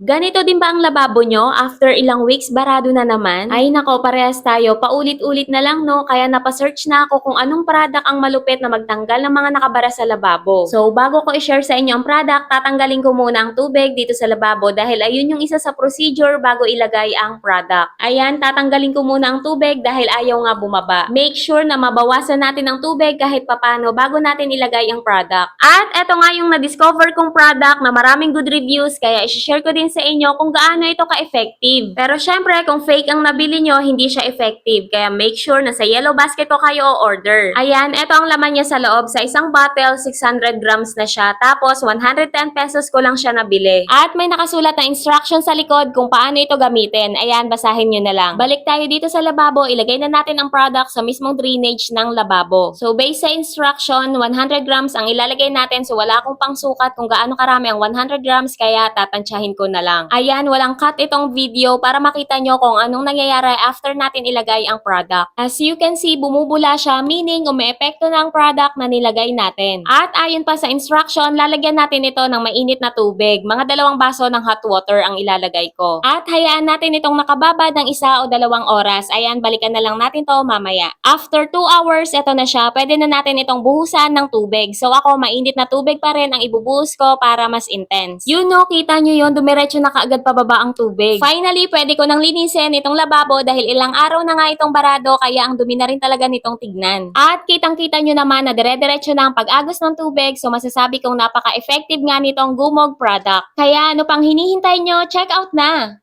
Ganito din ba ang lababo nyo? After ilang weeks, barado na naman? Ay nako, parehas tayo. Paulit-ulit na lang no, kaya napasearch na ako kung anong product ang malupit na magtanggal ng mga nakabara sa lababo. So bago ko i-share sa inyo ang product, tatanggalin ko muna ang tubig dito sa lababo dahil ayun yung isa sa procedure bago ilagay ang product. Ayan, tatanggalin ko muna ang tubig dahil ayaw nga bumaba. Make sure na mabawasan natin ang tubig kahit papano bago natin ilagay ang product. At eto nga yung na-discover kong product na maraming good reviews kaya i-share ko din sa inyo kung gaano ito ka-effective. Pero syempre, kung fake ang nabili nyo, hindi siya effective. Kaya make sure na sa yellow basket ko kayo o-order. Ayan, ito ang laman niya sa loob. Sa isang bottle, 600 grams na siya. Tapos, 110 pesos ko lang siya nabili. At may nakasulat na instruction sa likod kung paano ito gamitin. Ayan, basahin nyo na lang. Balik tayo dito sa lababo. Ilagay na natin ang product sa mismong drainage ng lababo. So, based sa instruction, 100 grams ang ilalagay natin. So, wala akong pangsukat kung gaano karami ang 100 grams. Kaya tatansyahin ko na lang. Ayan, walang cut itong video para makita nyo kung anong nangyayari after natin ilagay ang product. As you can see, bumubula siya, meaning umeepekto na ang product na nilagay natin. At ayon pa sa instruction, lalagyan natin ito ng mainit na tubig. Mga 2 baso ng hot water ang ilalagay ko. At hayaan natin itong nakababad ng 1 o 2 oras. Ayan, balikan na lang natin to mamaya. After 2 hours, ito na siya. Pwede na natin itong buhusan ng tubig. So ako, mainit na tubig pa rin ang ibubuhos ko para mas intense. You know, kita nyo yun, dumiretso na kaagad pababa ang tubig. Finally, pwede ko nang linisin itong lababo dahil ilang araw na nga itong barado kaya ang dumi na rin talaga nitong tignan. At kitang-kita nyo naman na dire-diretso na ang pag-agos ng tubig so masasabi kong napaka-effective nga nitong Gumog product. Kaya ano pang hinihintay nyo, check out na!